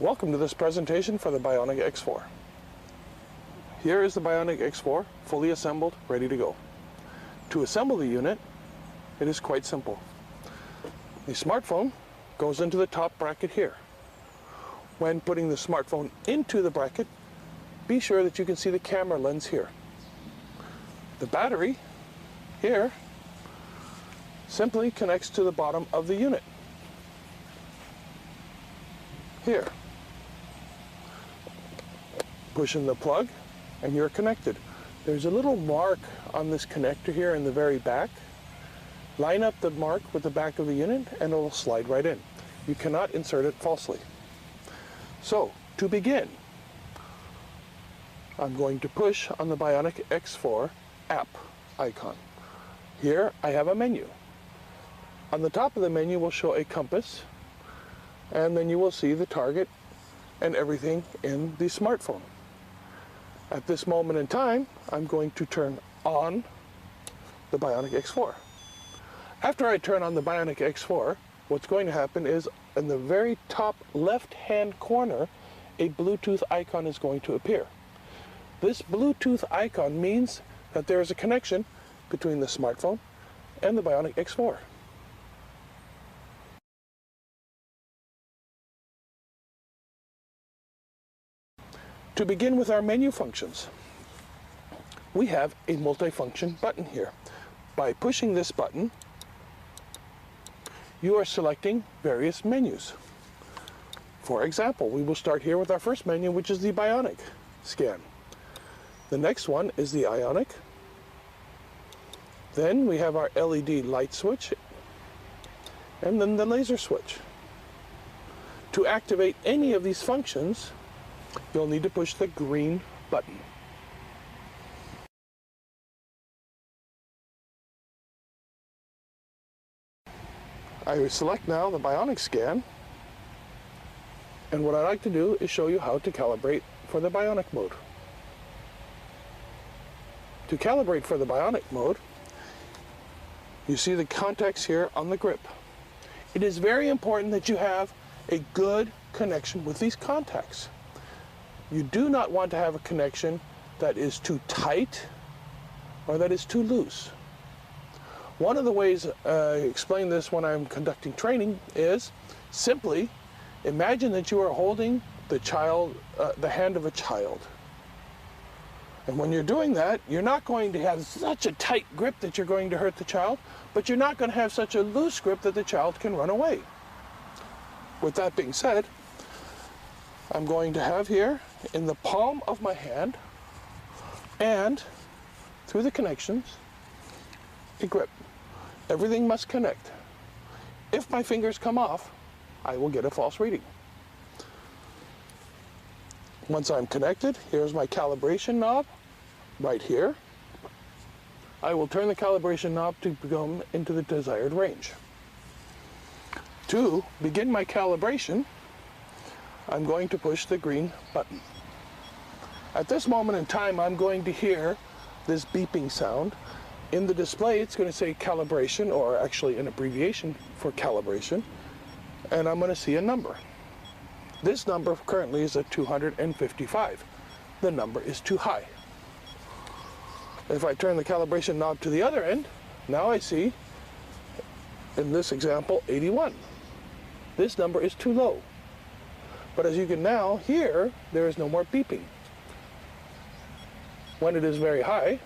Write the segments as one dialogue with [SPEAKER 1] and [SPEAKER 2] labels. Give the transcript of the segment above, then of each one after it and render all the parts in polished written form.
[SPEAKER 1] Welcome to this presentation for the Bionic X4. Here is the Bionic X4, fully assembled, ready to go. To assemble the unit, it is quite simple. The smartphone goes into the top bracket here. When putting the smartphone into the bracket, be sure that you can see the camera lens here. The battery here simply connects to the bottom of the unit. Here. Push in the plug and you're connected. There's a little mark on this connector here in the very back. Line up the mark with the back of the unit and it will slide right in. You cannot insert it falsely. So, to begin, I'm going to push on the Bionic X4 app icon. Here I have a menu. On the top of the menu will show a compass, and then you will see the target and everything in the smartphone. At this moment in time, I'm going to turn on the Bionic X4. After I turn on the Bionic X4, what's going to happen is in the very top left-hand corner, a Bluetooth icon is going to appear. This Bluetooth icon means that there is a connection between the smartphone and the Bionic X4. To begin with our menu functions, we have a multifunction button here. By pushing this button, you are selecting various menus. For example, we will start here with our first menu, which is the Bionic Scan. The next one is the Ionic. Then we have our LED light switch, and then the laser switch. To activate any of these functions, you'll need to push the green button. I will select now the Bionic Scan, and what I like to do is show you how to calibrate for the Bionic mode. To calibrate for the Bionic mode, you see the contacts here on the grip. It is very important that you have a good connection with these contacts. You do not want to have a connection that is too tight or that is too loose. One of the ways I explain this when I'm conducting training is simply imagine that you are holding the hand of a child. And when you're doing that, you're not going to have such a tight grip that you're going to hurt the child, but you're not going to have such a loose grip that the child can run away. With that being said, I'm going to have here in the palm of my hand and through the connections a grip. Everything must connect. If my fingers come off, I will get a false reading. Once I'm connected, here's my calibration knob right here. I will turn the calibration knob to come into the desired range. To begin my calibration, I'm going to push the green button. At this moment in time, I'm going to hear this beeping sound. In the display, it's going to say calibration, or actually an abbreviation for calibration, and I'm going to see a number. This number currently is at 255. The number is too high. If I turn the calibration knob to the other end, now I see, in this example, 81. This number is too low. But as you can now hear, there is no more beeping. When it is very high,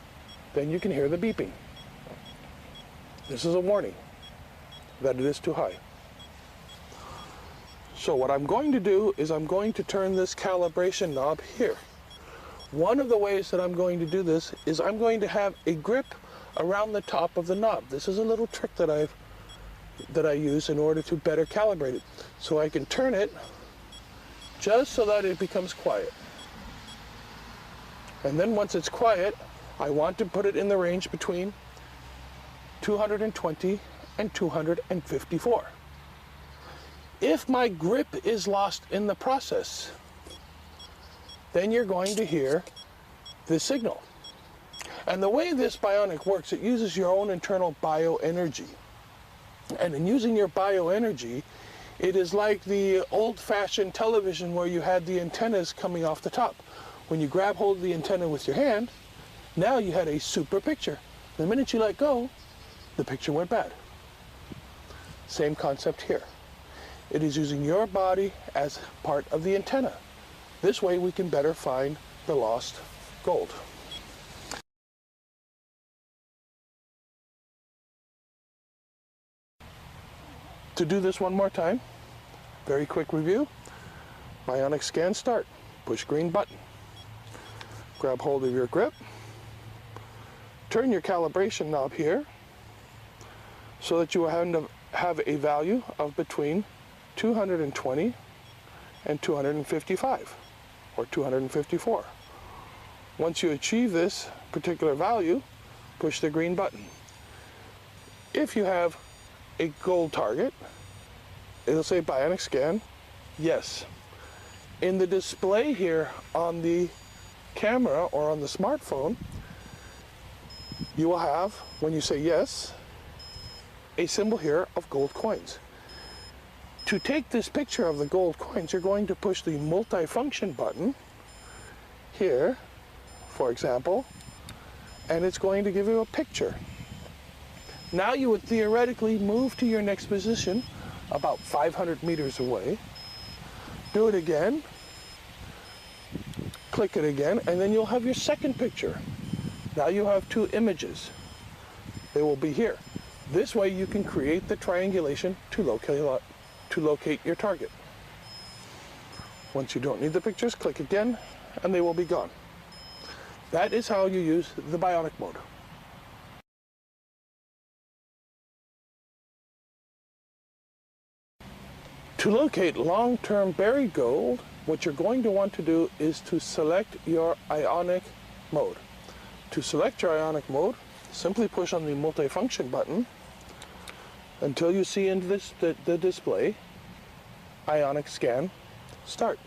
[SPEAKER 1] then you can hear the beeping. This is a warning that it is too high. So what I'm going to do is I'm going to turn this calibration knob here. One of the ways that I'm going to do this is I'm going to have a grip around the top of the knob. This is a little trick that I use in order to better calibrate it. So I can turn it just so that it becomes quiet. And then once it's quiet, I want to put it in the range between 220 and 254. If my grip is lost in the process, then you're going to hear the signal. And the way this Bionic works, it uses your own internal bioenergy. And in using your bioenergy, It is like the old-fashioned television where you had the antennas coming off the top. When you grab hold of the antenna with your hand, now you had a super picture. The minute you let go, the picture went bad. Same concept here. It is using your body as part of the antenna. This way we can better find the lost gold. To do this one more time, very quick review. Ionic Scan start. Push green button. Grab hold of your grip. Turn your calibration knob here so that you will have a value of between 220 and 255 or 254. Once you achieve this particular value, push the green button. If you have a gold target, it'll say Bionic Scan, yes. In the display here on the camera or on the smartphone, you will have, when you say yes, a symbol here of gold coins. To take this picture of the gold coins, you're going to push the multifunction button here, for example, and it's going to give you a picture. Now you would theoretically move to your next position about 500 meters away. Do it again. Click it again, and then you'll have your second picture. Now you have two images. They will be here. This way you can create the triangulation to locate your target. Once you don't need the pictures, click again, and they will be gone. That is how you use the Bionic mode. To locate long-term buried gold, what you're going to want to do is to select your Ionic mode. To select your Ionic mode, simply push on the multifunction button until you see in the display Ionic Scan start.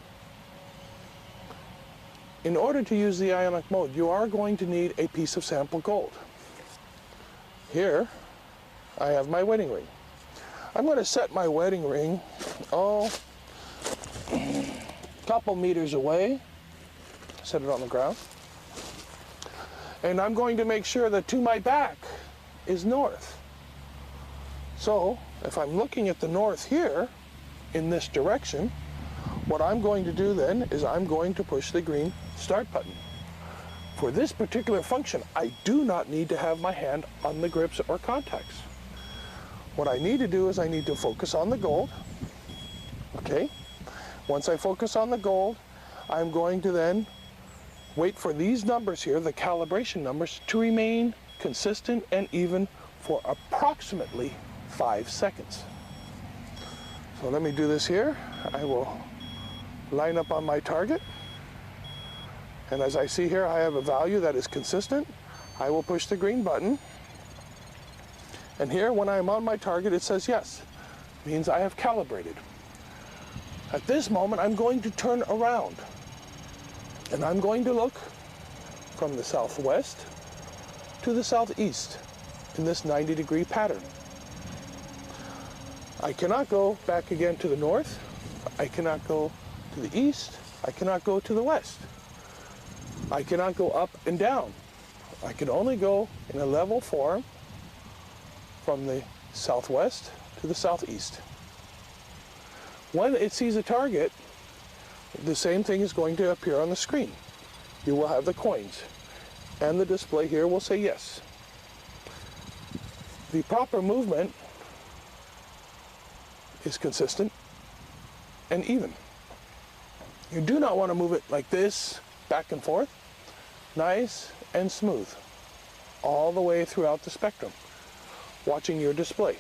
[SPEAKER 1] In order to use the Ionic mode, you are going to need a piece of sample gold. Here, I have my wedding ring. I'm going to set my wedding ring, a couple meters away, set it on the ground, and I'm going to make sure that to my back is north. So, if I'm looking at the north here, in this direction, what I'm going to do then is I'm going to push the green start button. For this particular function, I do not need to have my hand on the grips or contacts. What I need to do is I need to focus on the gold, okay? Once I focus on the gold, I'm going to then wait for these numbers here, the calibration numbers, to remain consistent and even for approximately 5 seconds. So let me do this here. I will line up on my target, and as I see here, I have a value that is consistent. I will push the green button. And here, when I'm on my target, it says yes. It means I have calibrated. At this moment, I'm going to turn around. And I'm going to look from the southwest to the southeast in this 90-degree pattern. I cannot go back again to the north. I cannot go to the east. I cannot go to the west. I cannot go up and down. I can only go in a level form from the southwest to the southeast. When it sees a target, the same thing is going to appear on the screen. You will have the coins, and the display here will say yes. The proper movement is consistent and even. You do not want to move it like this, back and forth. Nice and smooth, all the way throughout the spectrum, watching your display.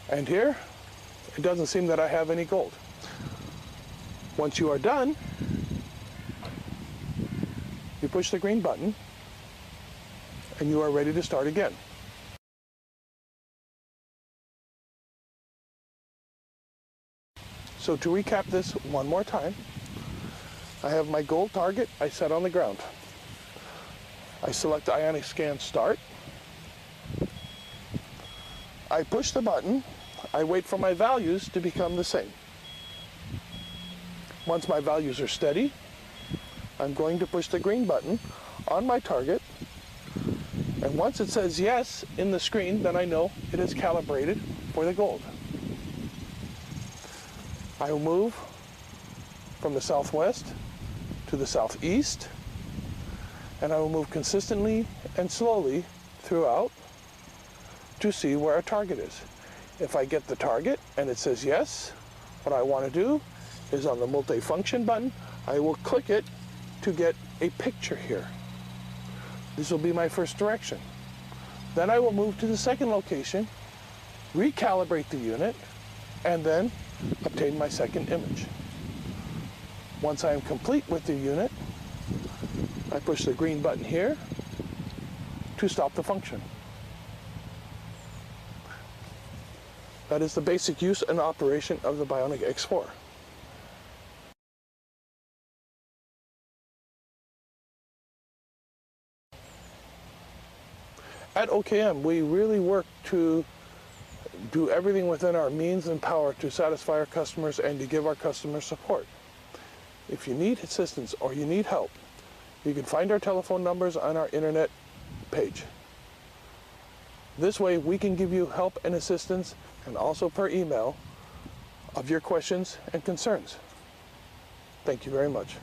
[SPEAKER 1] And here, it doesn't seem that I have any gold. Once you are done, you push the green button, and you are ready to start again. So to recap this one more time, I have my gold target I set on the ground. I select Ionic Scan Start. I push the button. I wait for my values to become the same. Once my values are steady, I'm going to push the green button on my target. And once it says yes in the screen, then I know it is calibrated for the gold. I will move from the southwest to the southeast, and I will move consistently and slowly throughout to see where our target is. If I get the target and it says yes, what I want to do is on the multi-function button, I will click it to get a picture here. This will be my first direction. Then I will move to the second location, recalibrate the unit, and then obtain my second image. Once I am complete with the unit, I push the green button here to stop the function. That is the basic use and operation of the Bionic X4. At OKM, we really work to do everything within our means and power to satisfy our customers and to give our customers support. If you need assistance or you need help, you can find our telephone numbers on our internet page. This way we can give you help and assistance, and also per email, of your questions and concerns. Thank you very much.